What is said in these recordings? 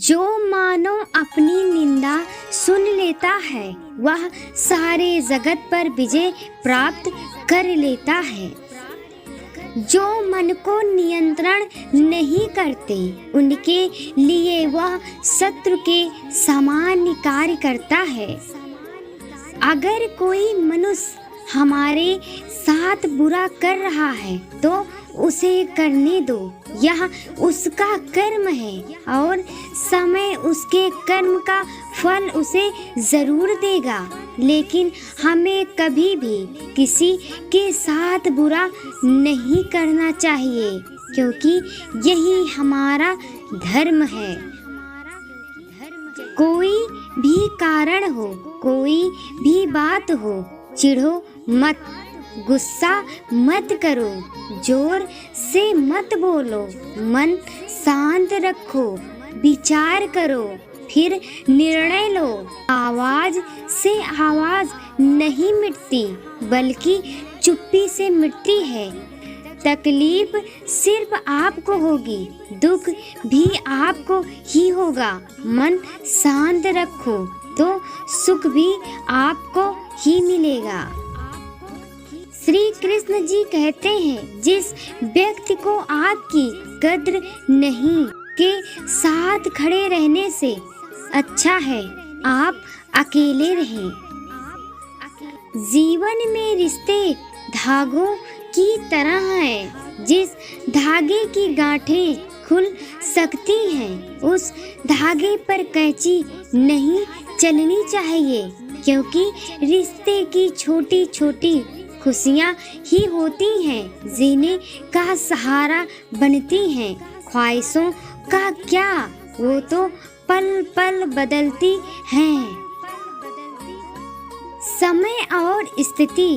जो मानो अपनी निंदा सुन लेता है वह सारे जगत पर विजय प्राप्त कर लेता है। जो मन को नियंत्रण नहीं करते उनके लिए वह शत्रु के समान कार्य करता है। अगर कोई मनुष्य हमारे साथ बुरा कर रहा है तो उसे करने दो, यह उसका कर्म है और समय उसके कर्म का फल उसे जरूर देगा। लेकिन हमें कभी भी किसी के साथ बुरा नहीं करना चाहिए, क्योंकि यही हमारा धर्म है। कोई भी कारण हो, कोई भी बात हो, चिढ़ो मत, गुस्सा मत करो, जोर से मत बोलो, मन शांत रखो, विचार करो, फिर निर्णय लो। आवाज से आवाज नहीं मिटती बल्कि चुप्पी से मिटती है। तकलीफ सिर्फ आपको होगी, दुख भी आपको ही होगा। मन शांत रखो तो सुख भी आपको ही मिलेगा। श्री कृष्ण जी कहते हैं, जिस व्यक्ति को आपकी कद्र नहीं के साथ खड़े रहने से अच्छा है आप अकेले रहें। जीवन में रिश्ते धागों की तरह हैं। जिस धागे की गांठें खुल सकती हैं उस धागे पर कैंची नहीं चलनी चाहिए, क्योंकि रिश्ते की छोटी छोटी खुशियाँ ही होती हैं जिन्हें का सहारा बनती हैं। ख्वाहिशों का क्या, वो तो पल पल बदलती हैं। समय और स्थिति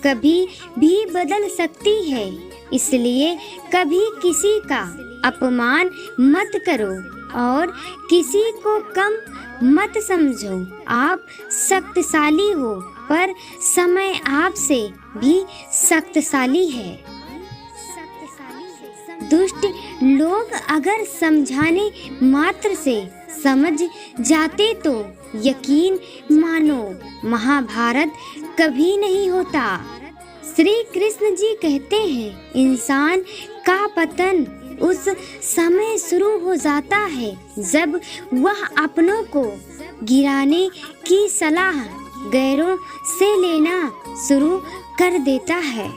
कभी भी बदल सकती है, इसलिए कभी किसी का अपमान मत करो और किसी को कम मत समझो। आप शक्तिशाली हो पर समय आपसे भी शक्तिशाली है। दुष्ट लोग अगर समझाने मात्र से समझ जाते तो यकीन मानो महाभारत कभी नहीं होता। श्री कृष्ण जी कहते हैं, इंसान का पतन उस समय शुरू हो जाता है जब वह अपनों को गिराने की सलाह गैरों से लेना शुरू कर देता है।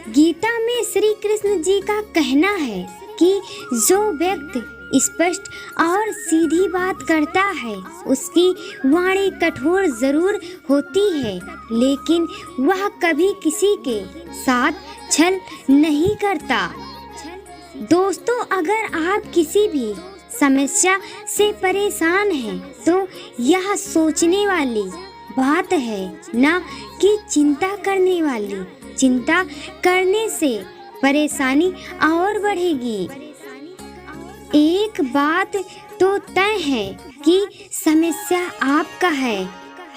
गीता में श्री कृष्ण जी का कहना है कि जो व्यक्ति स्पष्ट और सीधी बात करता है उसकी वाणी कठोर जरूर होती है, लेकिन वह कभी किसी के साथ छल नहीं करता। दोस्तों, अगर आप किसी भी समस्या से परेशान हैं तो यह सोचने वाली बात है, न कि चिंता करने वाली। चिंता करने से परेशानी और बढ़ेगी। एक बात तो तय है कि समस्या आपका है,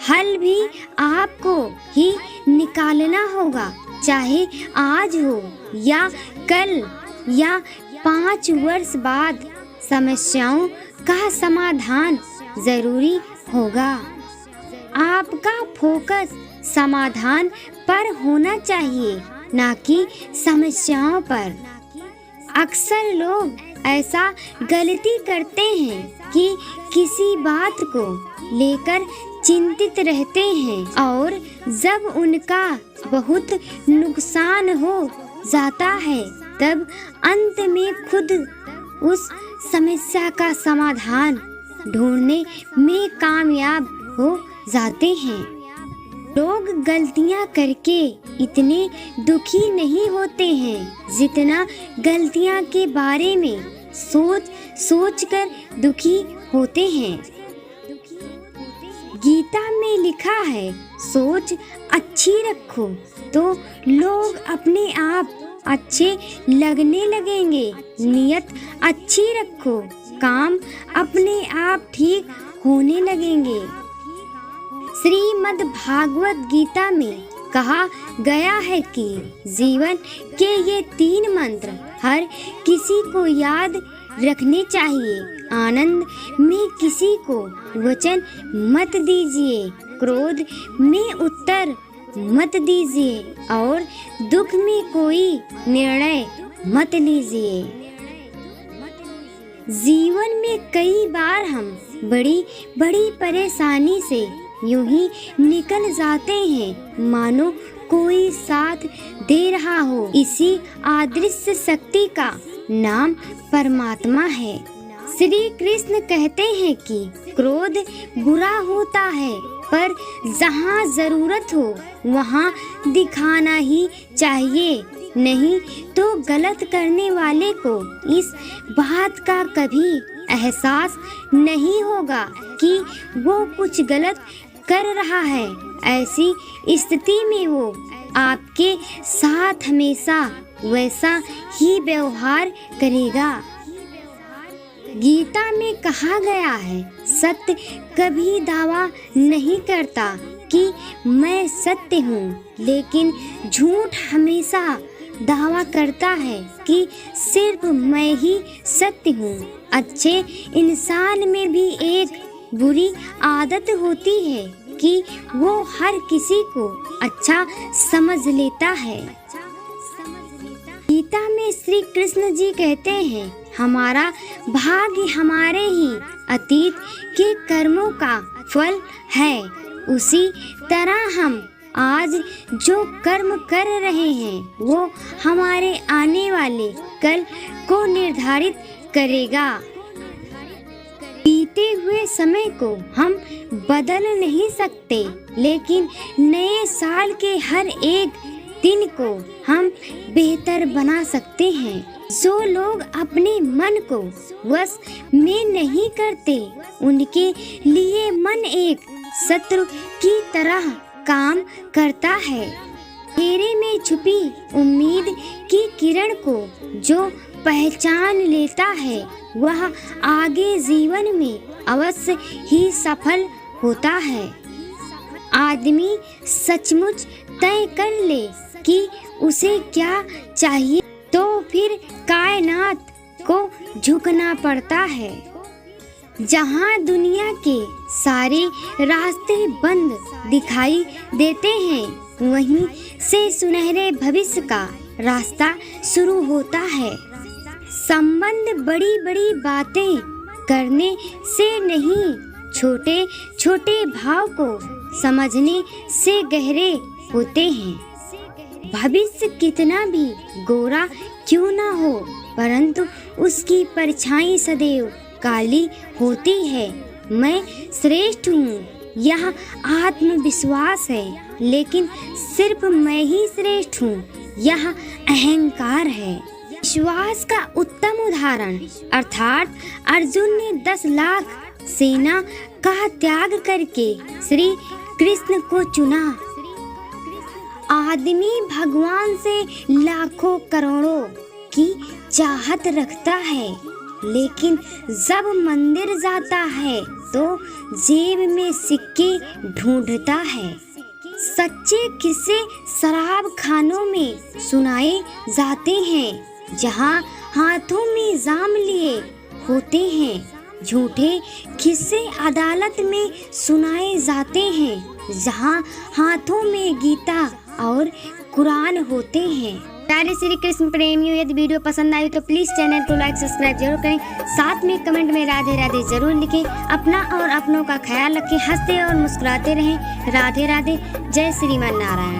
हल भी आपको ही निकालना होगा, चाहे आज हो या कल या 5 वर्ष बाद। समस्याओं का समाधान जरूरी होगा। आपका फोकस समाधान पर होना चाहिए, ना कि समस्याओं पर। अक्सर लोग ऐसा गलती करते हैं कि किसी बात को लेकर चिंतित रहते हैं और जब उनका बहुत नुकसान हो जाता है तब अंत में खुद उस समस्या का समाधान ढूंढने में कामयाब हो जाते हैं। लोग गलतियां करके इतने दुखी नहीं होते हैं जितना गलतियां के बारे में सोच कर दुखी होते हैं। गीता में लिखा है, सोच अच्छी रखो तो लोग अपने आप अच्छे लगने लगेंगे। नियत अच्छी रखो, काम अपने आप ठीक होने लगेंगे। श्रीमद् भागवत गीता में कहा गया है कि जीवन के ये 3 मंत्र हर किसी को याद रखने चाहिए। आनंद में किसी को वचन मत दीजिए, क्रोध में उत्तर मत दीजिए और दुख में कोई निर्णय मत लीजिए। जीवन में कई बार हम बड़ी बड़ी परेशानी से यूं ही निकल जाते हैं मानो कोई साथ दे रहा हो। इसी अदृश्य शक्ति का नाम परमात्मा है। श्री कृष्ण कहते हैं कि क्रोध बुरा होता है, पर जहाँ जरूरत हो वहाँ दिखाना ही चाहिए, नहीं तो गलत करने वाले को इस बात का कभी एहसास नहीं होगा कि वो कुछ गलत कर रहा है। ऐसी स्थिति में वो आपके साथ हमेशा वैसा ही व्यवहार करेगा। गीता में कहा गया है, सत्य कभी दावा नहीं करता कि मैं सत्य हूँ, लेकिन झूठ हमेशा दावा करता है कि सिर्फ मैं ही सत्य हूँ। अच्छे इंसान में भी एक बुरी आदत होती है कि वो हर किसी को अच्छा समझ लेता है। गीता में श्री कृष्ण जी कहते हैं, हमारा भाग्य हमारे ही अतीत के कर्मों का फल है। उसी तरह हम आज जो कर्म कर रहे हैं वो हमारे आने वाले कल को निर्धारित करेगा। बीते हुए समय को हम बदल नहीं सकते, लेकिन नए साल के हर एक दिन को हम बेहतर बना सकते हैं। जो लोग अपने मन को वश में नहीं करते, उनके लिए मन एक शत्रु की तरह काम करता है। अंधेरे में छुपी उम्मीद की किरण को जो पहचान लेता है, वह आगे जीवन में अवश्य ही सफल होता है। आदमी सचमुच तय कर ले कि उसे क्या चाहिए, तो फिर कायनात को झुकना पड़ता है। जहाँ दुनिया के सारे रास्ते बंद दिखाई देते हैं, वहीं से सुनहरे भविष्य का रास्ता शुरू होता है। संबंध बड़ी बड़ी बातें करने से नहीं, छोटे छोटे भाव को समझने से गहरे होते हैं। भविष्य कितना भी गोरा क्यों ना हो, परंतु उसकी परछाई सदैव काली होती है। मैं श्रेष्ठ हूँ, यह आत्मविश्वास है, लेकिन सिर्फ मैं ही श्रेष्ठ हूँ, यह अहंकार है। विश्वास का उत्तम उदाहरण अर्थात अर्जुन ने 10 लाख सेना का त्याग करके श्री कृष्ण को चुना। आदमी भगवान से लाखों करोड़ों की चाहत रखता है, लेकिन जब मंदिर जाता है तो जेब में सिक्के ढूंढता है। सच्चे किस्से शराब खानों में सुनाए जाते हैं, जहाँ हाथों में जाम लिए होते हैं। झूठे किस्से अदालत में सुनाए जाते हैं, जहाँ हाथों में गीता और कुरान होते हैं। प्यारे श्री कृष्ण प्रेमियों, यदि वीडियो पसंद आई तो प्लीज चैनल को लाइक सब्सक्राइब जरूर करें। साथ में कमेंट में राधे राधे जरूर लिखें। अपना और अपनों का ख्याल रखें, हंसते और मुस्कुराते रहें। राधे राधे। जय श्रीमान नारायण।